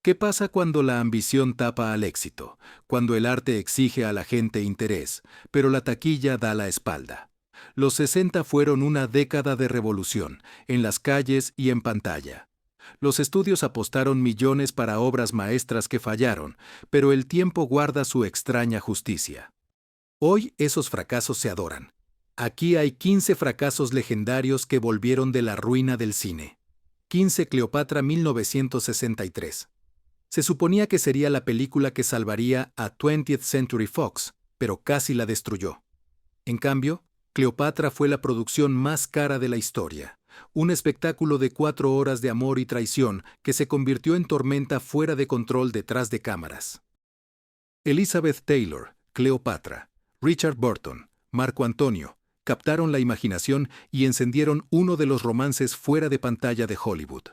¿Qué pasa cuando la ambición tapa al éxito? Cuando el arte exige a la gente interés, pero la taquilla da la espalda. Los 60 fueron una década de revolución, en las calles y en pantalla. Los estudios apostaron millones para obras maestras que fallaron, pero el tiempo guarda su extraña justicia. Hoy esos fracasos se adoran. Aquí hay 15 fracasos legendarios que volvieron de la ruina del cine. 15 Cleopatra 1963. Se suponía que sería la película que salvaría a 20th Century Fox, pero casi la destruyó. En cambio, Cleopatra fue la producción más cara de la historia. Un espectáculo de 4 horas de amor y traición que se convirtió en tormenta fuera de control detrás de cámaras. Elizabeth Taylor, Cleopatra, Richard Burton, Marco Antonio, captaron la imaginación y encendieron uno de los romances fuera de pantalla de Hollywood.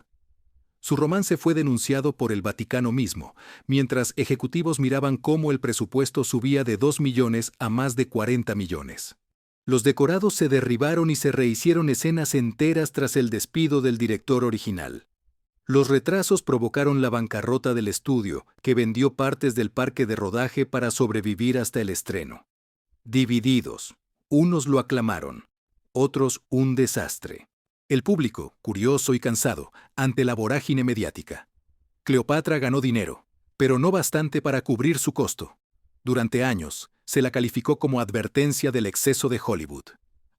Su romance fue denunciado por el Vaticano mismo, mientras ejecutivos miraban cómo el presupuesto subía de 2 millones a más de 40 millones. Los decorados se derribaron y se rehicieron escenas enteras tras el despido del director original. Los retrasos provocaron la bancarrota del estudio, que vendió partes del parque de rodaje para sobrevivir hasta el estreno. Divididos. Unos lo aclamaron, otros un desastre. El público, curioso y cansado, ante la vorágine mediática. Cleopatra ganó dinero, pero no bastante para cubrir su costo. Durante años, se la calificó como advertencia del exceso de Hollywood.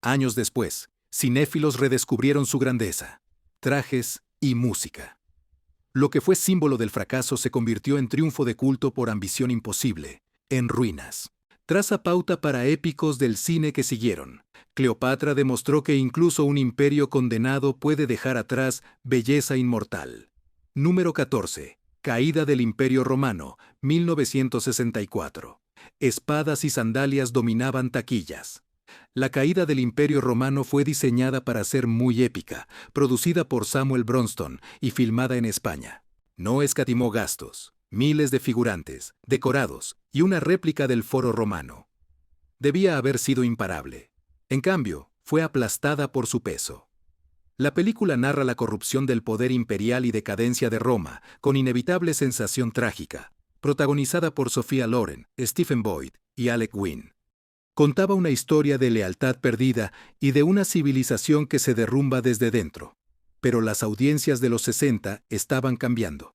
Años después, cinéfilos redescubrieron su grandeza, trajes y música. Lo que fue símbolo del fracaso se convirtió en triunfo de culto por ambición imposible, en ruinas. Traza pauta para épicos del cine que siguieron. Cleopatra demostró que incluso un imperio condenado puede dejar atrás belleza inmortal. Número 14. Caída del Imperio Romano, 1964. Espadas y sandalias dominaban taquillas. La caída del Imperio Romano fue diseñada para ser muy épica, producida por Samuel Bronston y filmada en España. No escatimó gastos, miles de figurantes, decorados y una réplica del Foro Romano. Debía haber sido imparable. En cambio, fue aplastada por su peso. La película narra la corrupción del poder imperial y decadencia de Roma, con inevitable sensación trágica, protagonizada por Sophia Loren, Stephen Boyd y Alec Wynne. Contaba una historia de lealtad perdida y de una civilización que se derrumba desde dentro. Pero las audiencias de los 60 estaban cambiando.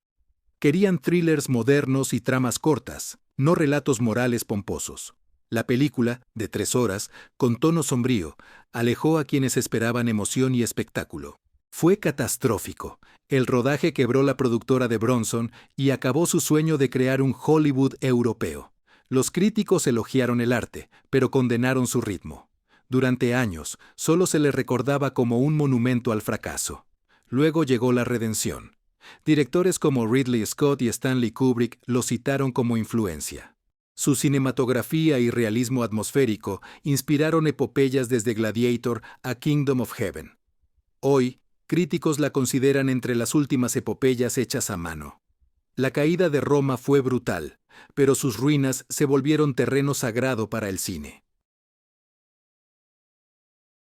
Querían thrillers modernos y tramas cortas, no relatos morales pomposos. La película, de 3 horas, con tono sombrío, alejó a quienes esperaban emoción y espectáculo. Fue catastrófico. El rodaje quebró la productora de Bronson y acabó su sueño de crear un Hollywood europeo. Los críticos elogiaron el arte, pero condenaron su ritmo. Durante años, solo se le recordaba como un monumento al fracaso. Luego llegó la redención. Directores como Ridley Scott y Stanley Kubrick lo citaron como influencia. Su cinematografía y realismo atmosférico inspiraron epopeyas desde Gladiator a Kingdom of Heaven. Hoy, críticos la consideran entre las últimas epopeyas hechas a mano. La caída de Roma fue brutal, pero sus ruinas se volvieron terreno sagrado para el cine.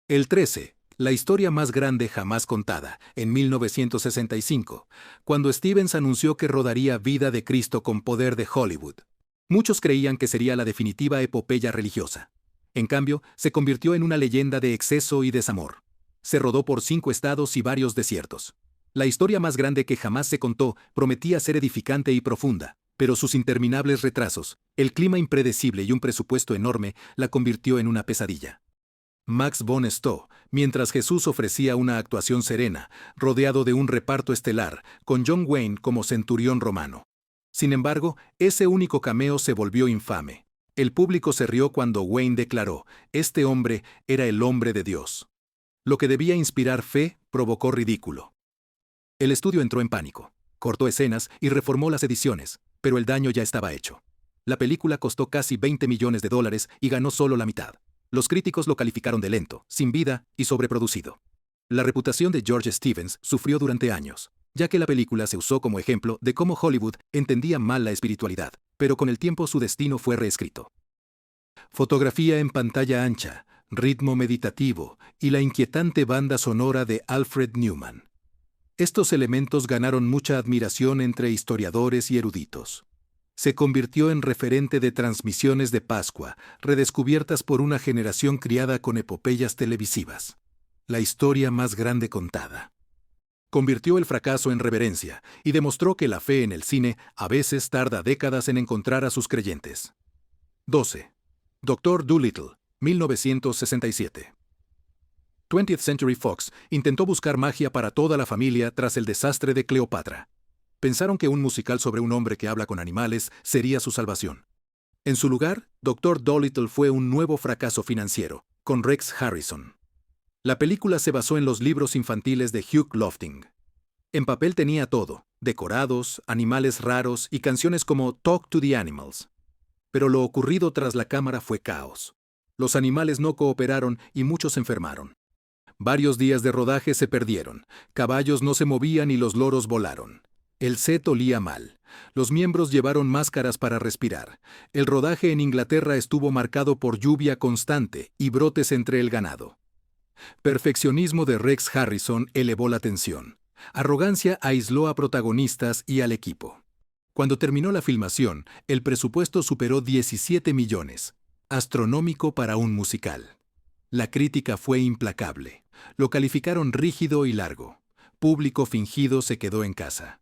El 13. La historia más grande jamás contada, en 1965, cuando Stevens anunció que rodaría Vida de Cristo con poder de Hollywood. Muchos creían que sería la definitiva epopeya religiosa. En cambio, se convirtió en una leyenda de exceso y desamor. Se rodó por 5 estados y varios desiertos. La historia más grande que jamás se contó prometía ser edificante y profunda, pero sus interminables retrasos, el clima impredecible y un presupuesto enorme la convirtió en una pesadilla. Max von Sydow, mientras Jesús ofrecía una actuación serena, rodeado de un reparto estelar, con John Wayne como centurión romano. Sin embargo, ese único cameo se volvió infame. El público se rió cuando Wayne declaró: "Este hombre era el hombre de Dios". Lo que debía inspirar fe provocó ridículo. El estudio entró en pánico, cortó escenas y reformó las ediciones, pero el daño ya estaba hecho. La película costó casi $20 millones y ganó solo la mitad. Los críticos lo calificaron de lento, sin vida y sobreproducido. La reputación de George Stevens sufrió durante años, ya que la película se usó como ejemplo de cómo Hollywood entendía mal la espiritualidad, pero con el tiempo su destino fue reescrito. Fotografía en pantalla ancha, ritmo meditativo y la inquietante banda sonora de Alfred Newman. Estos elementos ganaron mucha admiración entre historiadores y eruditos. Se convirtió en referente de transmisiones de Pascua, redescubiertas por una generación criada con epopeyas televisivas. La historia más grande contada. Convirtió el fracaso en reverencia y demostró que la fe en el cine a veces tarda décadas en encontrar a sus creyentes. 12. Dr. Dolittle, 1967. 20th Century Fox intentó buscar magia para toda la familia tras el desastre de Cleopatra. Pensaron que un musical sobre un hombre que habla con animales sería su salvación. En su lugar, Dr. Dolittle fue un nuevo fracaso financiero, con Rex Harrison. La película se basó en los libros infantiles de Hugh Lofting. En papel tenía todo: decorados, animales raros y canciones como Talk to the Animals. Pero lo ocurrido tras la cámara fue caos. Los animales no cooperaron y muchos se enfermaron. Varios días de rodaje se perdieron, caballos no se movían y los loros volaron. El set olía mal. Los miembros llevaron máscaras para respirar. El rodaje en Inglaterra estuvo marcado por lluvia constante y brotes entre el ganado. Perfeccionismo de Rex Harrison elevó la tensión. Arrogancia aisló a protagonistas y al equipo. Cuando terminó la filmación, el presupuesto superó 17 millones, astronómico para un musical. La crítica fue implacable. Lo calificaron rígido y largo. Público fingido se quedó en casa.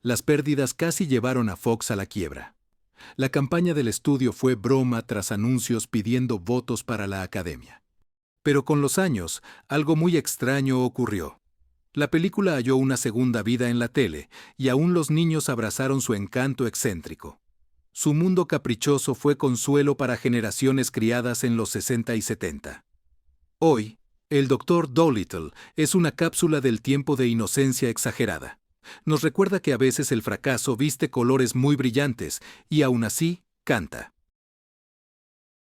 Las pérdidas casi llevaron a Fox a la quiebra. La campaña del estudio fue broma tras anuncios pidiendo votos para la academia. Pero con los años, algo muy extraño ocurrió. La película halló una segunda vida en la tele, y aún los niños abrazaron su encanto excéntrico. Su mundo caprichoso fue consuelo para generaciones criadas en los 60 y 70. Hoy, el Dr. Dolittle es una cápsula del tiempo de inocencia exagerada. Nos recuerda que a veces el fracaso viste colores muy brillantes y aún así canta.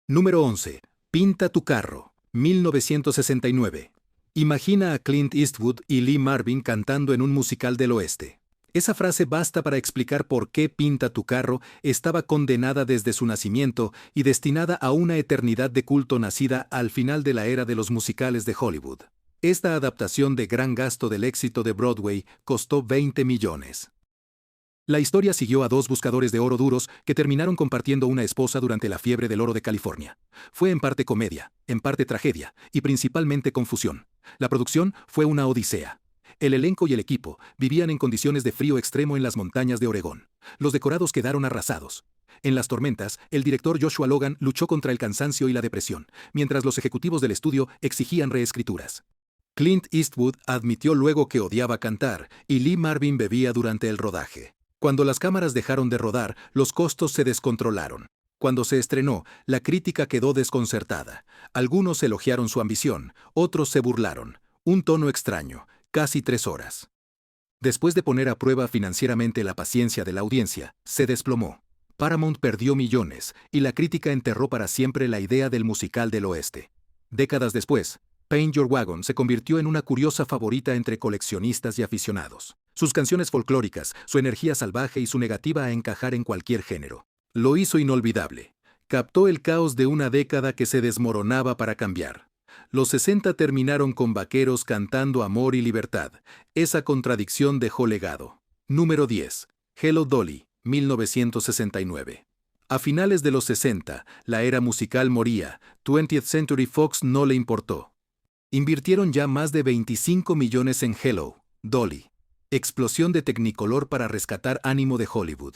Número 11. Pinta tu carro, 1969. Imagina a Clint Eastwood y Lee Marvin cantando en un musical del oeste. Esa frase basta para explicar por qué Pinta tu carro estaba condenada desde su nacimiento y destinada a una eternidad de culto nacida al final de la era de los musicales de Hollywood. Esta adaptación de gran gasto del éxito de Broadway costó 20 millones. La historia siguió a dos buscadores de oro duros que terminaron compartiendo una esposa durante la fiebre del oro de California. Fue en parte comedia, en parte tragedia y principalmente confusión. La producción fue una odisea. El elenco y el equipo vivían en condiciones de frío extremo en las montañas de Oregón. Los decorados quedaron arrasados. En las tormentas, el director Joshua Logan luchó contra el cansancio y la depresión, mientras los ejecutivos del estudio exigían reescrituras. Clint Eastwood admitió luego que odiaba cantar y Lee Marvin bebía durante el rodaje. Cuando las cámaras dejaron de rodar, los costos se descontrolaron. Cuando se estrenó, la crítica quedó desconcertada. Algunos elogiaron su ambición, otros se burlaron. Un tono extraño, casi 3 horas. Después de poner a prueba financieramente la paciencia de la audiencia, se desplomó. Paramount perdió millones y la crítica enterró para siempre la idea del musical del oeste. Décadas después, Paint Your Wagon se convirtió en una curiosa favorita entre coleccionistas y aficionados. Sus canciones folclóricas, su energía salvaje y su negativa a encajar en cualquier género. Lo hizo inolvidable. Captó el caos de una década que se desmoronaba para cambiar. Los 60 terminaron con vaqueros cantando amor y libertad. Esa contradicción dejó legado. Número 10. Hello Dolly, 1969. A finales de los 60, la era musical moría. 20th Century Fox no le importó. Invirtieron ya más de 25 millones en Hello, Dolly. Explosión de Technicolor para rescatar ánimo de Hollywood.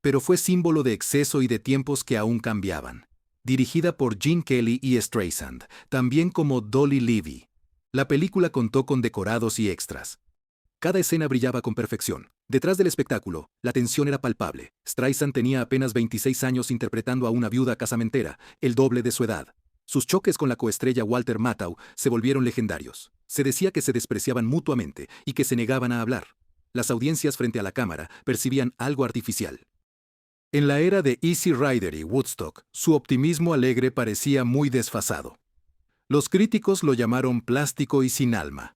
Pero fue símbolo de exceso y de tiempos que aún cambiaban. Dirigida por Gene Kelly y Streisand, también como Dolly Levy. La película contó con decorados y extras. Cada escena brillaba con perfección. Detrás del espectáculo, la tensión era palpable. Streisand tenía apenas 26 años interpretando a una viuda casamentera, el doble de su edad. Sus choques con la coestrella Walter Matthau se volvieron legendarios. Se decía que se despreciaban mutuamente y que se negaban a hablar. Las audiencias frente a la cámara percibían algo artificial. En la era de Easy Rider y Woodstock, su optimismo alegre parecía muy desfasado. Los críticos lo llamaron plástico y sin alma.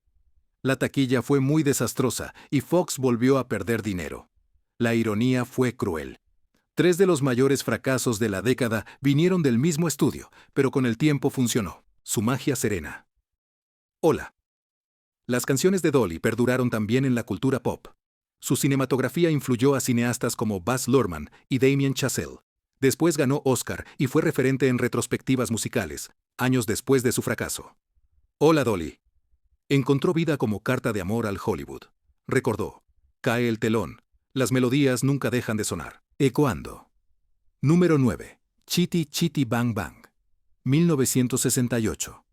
La taquilla fue muy desastrosa y Fox volvió a perder dinero. La ironía fue cruel. 3 de los mayores fracasos de la década vinieron del mismo estudio, pero con el tiempo funcionó. Su magia serena. Hola. Las canciones de Dolly perduraron también en la cultura pop. Su cinematografía influyó a cineastas como Baz Luhrmann y Damien Chazelle. Después ganó Oscar y fue referente en retrospectivas musicales, años después de su fracaso. Hola Dolly. Encontró vida como carta de amor al Hollywood. Recordó. Cae el telón. Las melodías nunca dejan de sonar. Ecoando. Número 9. Chitty Chitty Bang Bang. 1968.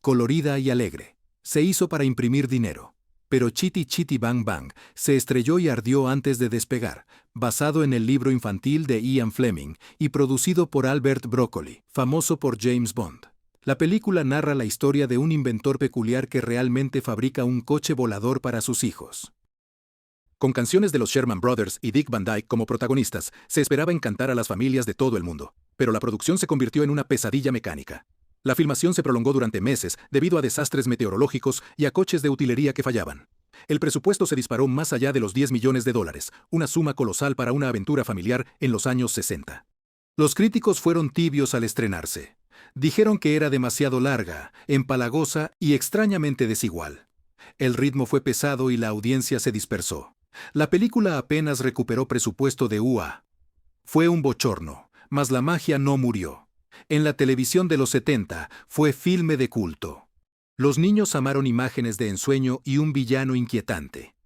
Colorida y alegre. Se hizo para imprimir dinero. Pero Chitty Chitty Bang Bang se estrelló y ardió antes de despegar, basado en el libro infantil de Ian Fleming y producido por Albert Broccoli, famoso por James Bond. La película narra la historia de un inventor peculiar que realmente fabrica un coche volador para sus hijos. Con canciones de los Sherman Brothers y Dick Van Dyke como protagonistas, se esperaba encantar a las familias de todo el mundo, pero la producción se convirtió en una pesadilla mecánica. La filmación se prolongó durante meses debido a desastres meteorológicos y a coches de utilería que fallaban. El presupuesto se disparó más allá de los $10 millones, una suma colosal para una aventura familiar en los años 60. Los críticos fueron tibios al estrenarse. Dijeron que era demasiado larga, empalagosa y extrañamente desigual. El ritmo fue pesado y la audiencia se dispersó. La película apenas recuperó presupuesto de UA. Fue un bochorno, mas la magia no murió. En la televisión de los 70 fue filme de culto. Los niños amaron imágenes de ensueño y un villano inquietante.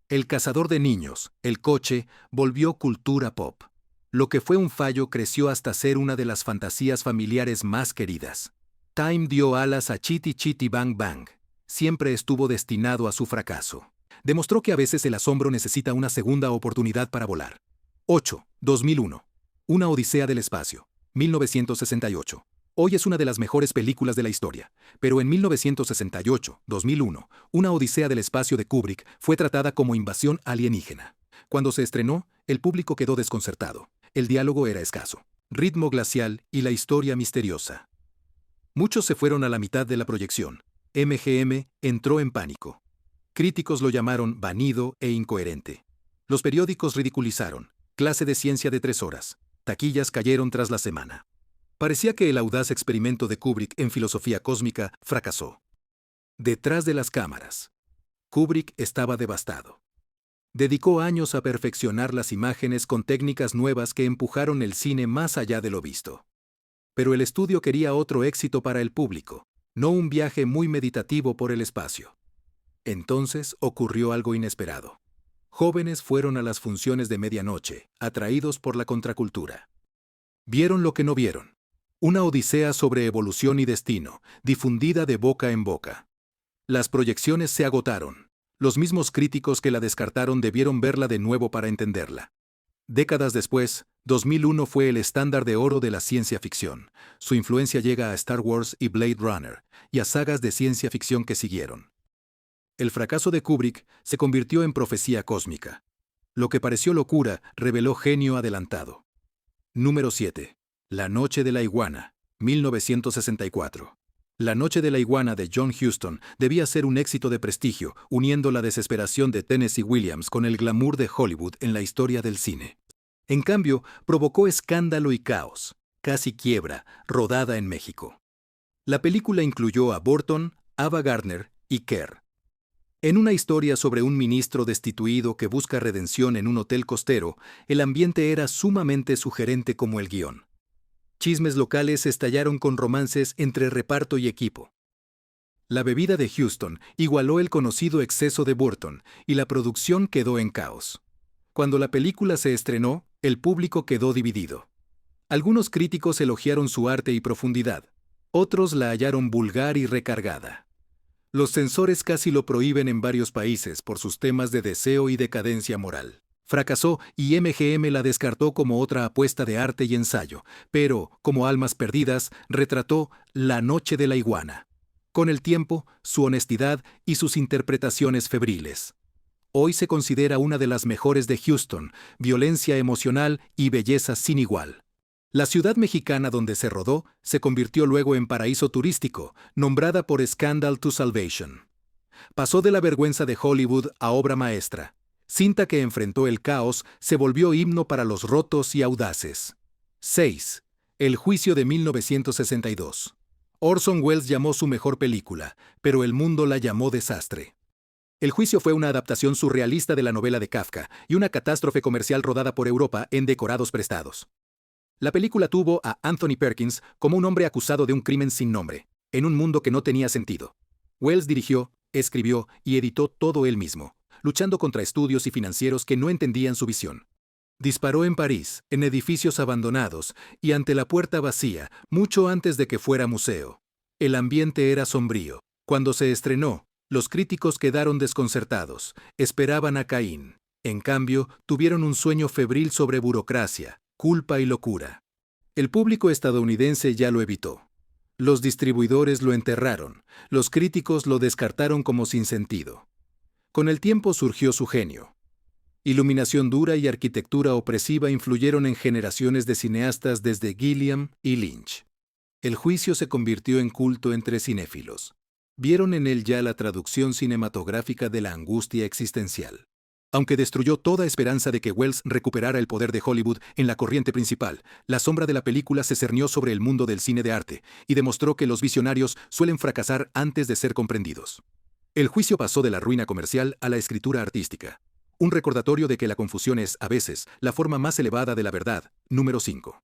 El cazador de niños, el coche, volvió cultura pop. Lo que fue un fallo creció hasta ser una de las fantasías familiares más queridas. Time dio alas a Chitty Chitty Bang Bang. Siempre estuvo destinado a su fracaso. Demostró que a veces el asombro necesita una segunda oportunidad para volar. 8. 2001. Una odisea del espacio. 1968. Hoy es una de las mejores películas de la historia, pero en 1968-2001, Una odisea del espacio de Kubrick fue tratada como invasión alienígena. Cuando se estrenó, el público quedó desconcertado. El diálogo era escaso, ritmo glacial y la historia misteriosa. Muchos se fueron a la mitad de la proyección. MGM entró en pánico. Críticos lo llamaron vanido e incoherente. Los periódicos ridiculizaron. Clase de ciencia de 3 horas. Taquillas cayeron tras la semana. Parecía que el audaz experimento de Kubrick en filosofía cósmica fracasó. Detrás de las cámaras. Kubrick estaba devastado. Dedicó años a perfeccionar las imágenes con técnicas nuevas que empujaron el cine más allá de lo visto. Pero el estudio quería otro éxito para el público, no un viaje muy meditativo por el espacio. Entonces ocurrió algo inesperado. Jóvenes fueron a las funciones de medianoche, atraídos por la contracultura. Vieron lo que no vieron. Una odisea sobre evolución y destino, difundida de boca en boca. Las proyecciones se agotaron. Los mismos críticos que la descartaron debieron verla de nuevo para entenderla. Décadas después, 2001 fue el estándar de oro de la ciencia ficción. Su influencia llega a Star Wars y Blade Runner, y a sagas de ciencia ficción que siguieron. El fracaso de Kubrick se convirtió en profecía cósmica. Lo que pareció locura reveló genio adelantado. Número 7. La noche de la iguana, 1964. La noche de la iguana de John Huston debía ser un éxito de prestigio, uniendo la desesperación de Tennessee Williams con el glamour de Hollywood en la historia del cine. En cambio, provocó escándalo y caos, casi quiebra, rodada en México. La película incluyó a Burton, Ava Gardner y Kerr. En una historia sobre un ministro destituido que busca redención en un hotel costero, el ambiente era sumamente sugerente como el guión. Chismes locales estallaron con romances entre reparto y equipo. La bebida de Huston igualó el conocido exceso de Burton y la producción quedó en caos. Cuando la película se estrenó, el público quedó dividido. Algunos críticos elogiaron su arte y profundidad. Otros la hallaron vulgar y recargada. Los censores casi lo prohíben en varios países por sus temas de deseo y decadencia moral. Fracasó y MGM la descartó como otra apuesta de arte y ensayo, pero, como Almas perdidas, retrató La noche de la iguana. Con el tiempo, su honestidad y sus interpretaciones febriles. Hoy se considera una de las mejores de Huston, violencia emocional y belleza sin igual. La ciudad mexicana donde se rodó se convirtió luego en paraíso turístico, nombrada por Scandal to Salvation. Pasó de la vergüenza de Hollywood a obra maestra. Cinta que enfrentó el caos, se volvió himno para los rotos y audaces. 6. El juicio de 1962. Orson Welles llamó su mejor película, pero el mundo la llamó desastre. El juicio fue una adaptación surrealista de la novela de Kafka y una catástrofe comercial rodada por Europa en decorados prestados. La película tuvo a Anthony Perkins como un hombre acusado de un crimen sin nombre, en un mundo que no tenía sentido. Wells dirigió, escribió y editó todo él mismo, luchando contra estudios y financieros que no entendían su visión. Disparó en París, en edificios abandonados y ante la puerta vacía, mucho antes de que fuera museo. El ambiente era sombrío. Cuando se estrenó, los críticos quedaron desconcertados, esperaban a Caín. En cambio, tuvieron un sueño febril sobre burocracia, culpa y locura. El público estadounidense ya lo evitó. Los distribuidores lo enterraron, los críticos lo descartaron como sin sentido. Con el tiempo surgió su genio. Iluminación dura y arquitectura opresiva influyeron en generaciones de cineastas desde Gilliam y Lynch. El juicio se convirtió en culto entre cinéfilos. Vieron en él ya la traducción cinematográfica de la angustia existencial. Aunque destruyó toda esperanza de que Wells recuperara el poder de Hollywood en la corriente principal, la sombra de la película se cernió sobre el mundo del cine de arte y demostró que los visionarios suelen fracasar antes de ser comprendidos. El juicio pasó de la ruina comercial a la escritura artística. Un recordatorio de que la confusión es, a veces, la forma más elevada de la verdad. Número 5.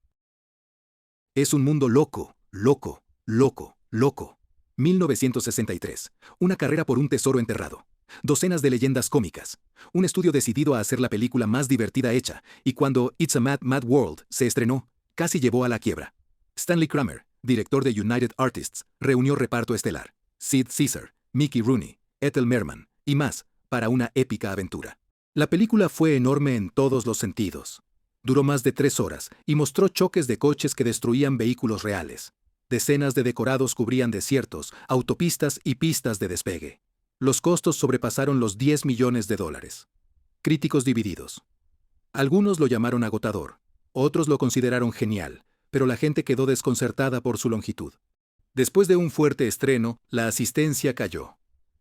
Es un mundo loco, loco, loco, loco. 1963. Una carrera por un tesoro enterrado. Docenas de leyendas cómicas. Un estudio decidido a hacer la película más divertida hecha, y cuando It's a Mad, Mad World se estrenó, casi llevó a la quiebra. Stanley Kramer, director de United Artists, reunió reparto estelar. Sid Caesar, Mickey Rooney, Ethel Merman, y más, para una épica aventura. La película fue enorme en todos los sentidos. Duró más de 3 horas y mostró choques de coches que destruían vehículos reales. Decenas de decorados cubrían desiertos, autopistas y pistas de despegue. Los costos sobrepasaron los $10 millones. Críticos divididos. Algunos lo llamaron agotador, otros lo consideraron genial, pero la gente quedó desconcertada por su longitud. Después de un fuerte estreno, la asistencia cayó.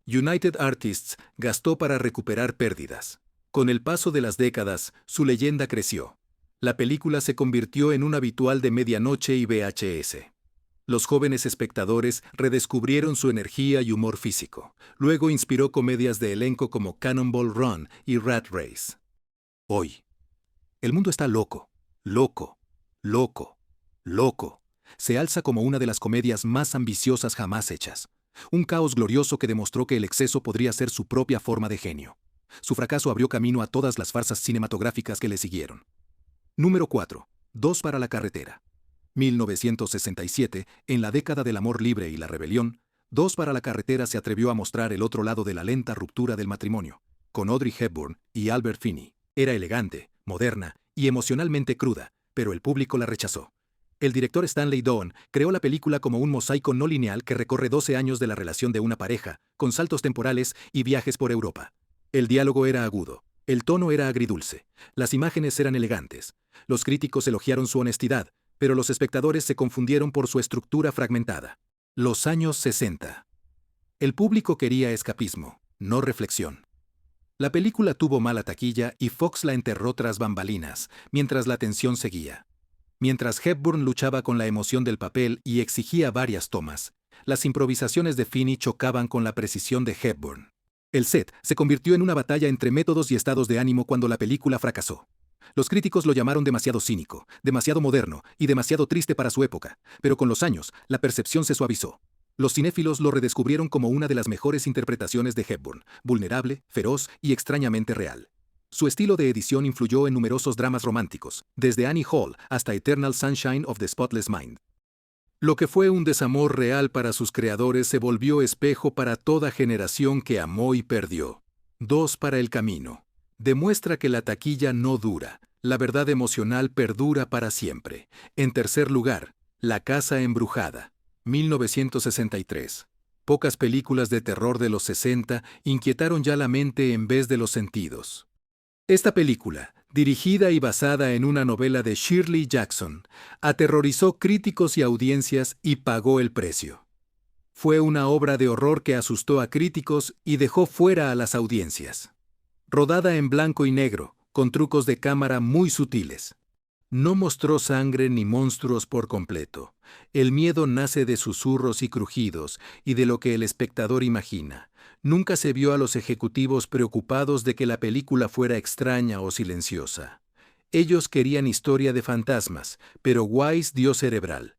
United Artists gastó para recuperar pérdidas. Con el paso de las décadas, su leyenda creció. La película se convirtió en un habitual de medianoche y VHS. Los jóvenes espectadores redescubrieron su energía y humor físico. Luego inspiró comedias de elenco como Cannonball Run y Rat Race. Hoy, el mundo está loco, loco, loco, loco. Se alza como una de las comedias más ambiciosas jamás hechas. Un caos glorioso que demostró que el exceso podría ser su propia forma de genio. Su fracaso abrió camino a todas las farsas cinematográficas que le siguieron. Número 4. Dos para la carretera. 1967, en la década del amor libre y la rebelión, Dos para la carretera se atrevió a mostrar el otro lado de la lenta ruptura del matrimonio, con Audrey Hepburn y Albert Finney. Era elegante, moderna y emocionalmente cruda, pero el público la rechazó. El director Stanley Donen creó la película como un mosaico no lineal que recorre 12 años de la relación de una pareja, con saltos temporales y viajes por Europa. El diálogo era agudo, el tono era agridulce, las imágenes eran elegantes. Los críticos elogiaron su honestidad, pero los espectadores se confundieron por su estructura fragmentada. Los años 60. El público quería escapismo, no reflexión. La película tuvo mala taquilla y Fox la enterró tras bambalinas, mientras la tensión seguía. Mientras Hepburn luchaba con la emoción del papel y exigía varias tomas, las improvisaciones de Finney chocaban con la precisión de Hepburn. El set se convirtió en una batalla entre métodos y estados de ánimo cuando la película fracasó. Los críticos lo llamaron demasiado cínico, demasiado moderno y demasiado triste para su época, pero con los años, la percepción se suavizó. Los cinéfilos lo redescubrieron como una de las mejores interpretaciones de Hepburn, vulnerable, feroz y extrañamente real. Su estilo de edición influyó en numerosos dramas románticos, desde Annie Hall hasta Eternal Sunshine of the Spotless Mind. Lo que fue un desamor real para sus creadores se volvió espejo para toda generación que amó y perdió. Dos para el camino. Demuestra que la taquilla no dura, la verdad emocional perdura para siempre. En tercer lugar, La casa embrujada, 1963. Pocas películas de terror de los 60 inquietaron ya la mente en vez de los sentidos. Esta película, dirigida y basada en una novela de Shirley Jackson, aterrorizó críticos y audiencias y pagó el precio. Fue una obra de horror que asustó a críticos y dejó fuera a las audiencias. Rodada en blanco y negro, con trucos de cámara muy sutiles. No mostró sangre ni monstruos por completo, El miedo nace de susurros y crujidos y de lo que el espectador imagina. Nunca se vio a los ejecutivos preocupados de que la película fuera extraña o silenciosa. Ellos querían historia de fantasmas, pero Wise dio cerebral.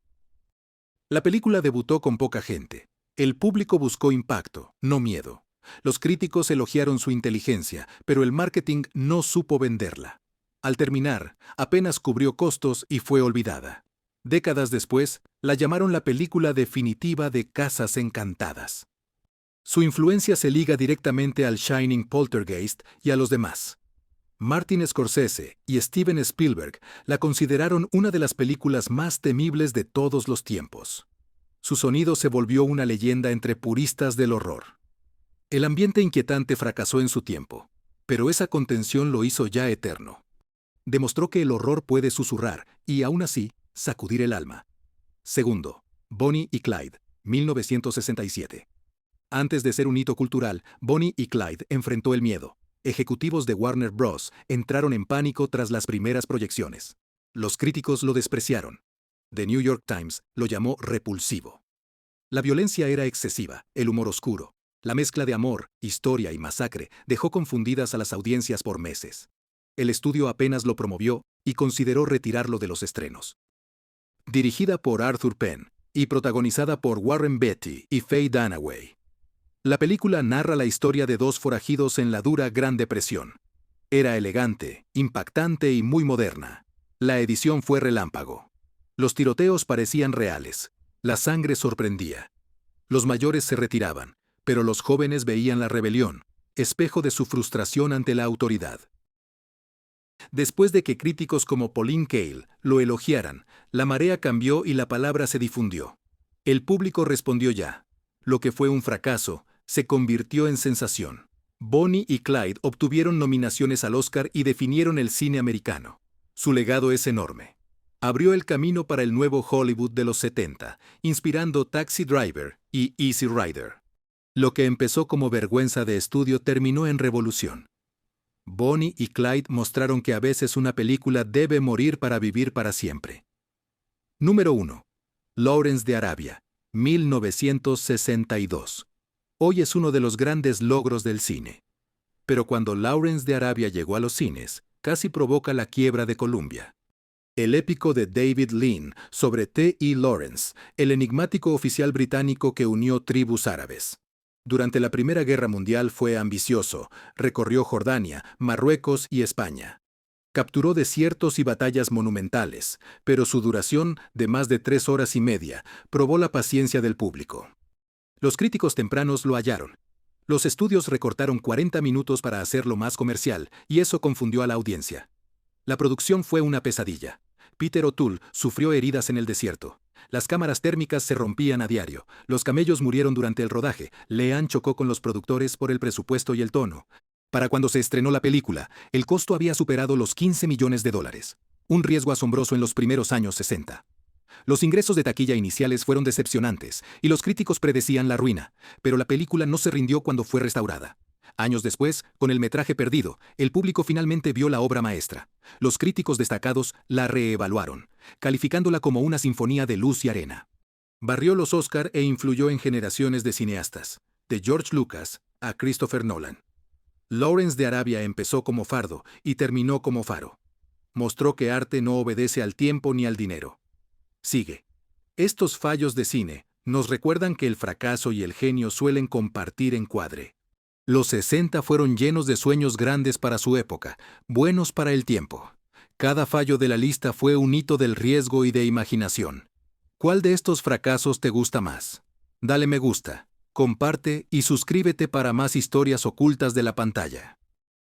La película debutó con poca gente. El público buscó impacto, no miedo. Los críticos elogiaron su inteligencia, pero el marketing no supo venderla. Al terminar, apenas cubrió costos y fue olvidada. Décadas después, la llamaron la película definitiva de Casas Encantadas. Su influencia se liga directamente al Shining, Poltergeist y a los demás. Martin Scorsese y Steven Spielberg la consideraron una de las películas más temibles de todos los tiempos. Su sonido se volvió una leyenda entre puristas del horror. El ambiente inquietante fracasó en su tiempo, pero esa contención lo hizo ya eterno. Demostró que el horror puede susurrar y, aún así, sacudir el alma. Segundo, Bonnie y Clyde, 1967. Antes de ser un hito cultural, Bonnie y Clyde enfrentó el miedo. Ejecutivos de Warner Bros. Entraron en pánico tras las primeras proyecciones. Los críticos lo despreciaron. The New York Times lo llamó repulsivo. La violencia era excesiva, el humor oscuro. La mezcla de amor, historia y masacre dejó confundidas a las audiencias por meses. El estudio apenas lo promovió y consideró retirarlo de los estrenos. Dirigida por Arthur Penn y protagonizada por Warren Beatty y Faye Dunaway. La película narra la historia de dos forajidos en la dura Gran Depresión. Era elegante, impactante y muy moderna. La edición fue relámpago. Los tiroteos parecían reales. La sangre sorprendía. Los mayores se retiraban, pero los jóvenes veían la rebelión, espejo de su frustración ante la autoridad. Después de que críticos como Pauline Kael lo elogiaran, la marea cambió y la palabra se difundió. El público respondió ya. Lo que fue un fracaso se convirtió en sensación. Bonnie y Clyde obtuvieron nominaciones al Oscar y definieron el cine americano. Su legado es enorme. Abrió el camino para el nuevo Hollywood de los 70, inspirando Taxi Driver y Easy Rider. Lo que empezó como vergüenza de estudio terminó en revolución. Bonnie y Clyde mostraron que a veces una película debe morir para vivir para siempre. Número 1. Lawrence de Arabia, 1962. Hoy es uno de los grandes logros del cine. Pero cuando Lawrence de Arabia llegó a los cines, casi provoca la quiebra de Columbia. El épico de David Lean sobre T.E. Lawrence, el enigmático oficial británico que unió tribus árabes. Durante la Primera Guerra Mundial fue ambicioso, recorrió Jordania, Marruecos y España. Capturó desiertos y batallas monumentales, pero su duración, de más de 3 horas y media, probó la paciencia del público. Los críticos tempranos lo hallaron. Los estudios recortaron 40 minutos para hacerlo más comercial, y eso confundió a la audiencia. La producción fue una pesadilla. Peter O'Toole sufrió heridas en el desierto. Las cámaras térmicas se rompían a diario. Los camellos murieron durante el rodaje. Leanne chocó con los productores por el presupuesto y el tono. Para cuando se estrenó la película, el costo había superado los $15 millones. Un riesgo asombroso en los primeros años 60. Los ingresos de taquilla iniciales fueron decepcionantes, y los críticos predecían la ruina, pero la película no se rindió cuando fue restaurada. Años después, con el metraje perdido, el público finalmente vio la obra maestra. Los críticos destacados la reevaluaron, calificándola como una sinfonía de luz y arena. Barrió los Oscar e influyó en generaciones de cineastas, de George Lucas a Christopher Nolan. Lawrence de Arabia empezó como fardo y terminó como faro. Mostró que arte no obedece al tiempo ni al dinero. Sigue. Estos fallos de cine nos recuerdan que el fracaso y el genio suelen compartir encuadre. Los 60 fueron llenos de sueños grandes para su época, buenos para el tiempo. Cada fallo de la lista fue un hito del riesgo y de imaginación. ¿Cuál de estos fracasos te gusta más? Dale me gusta, comparte y suscríbete para más historias ocultas de la pantalla.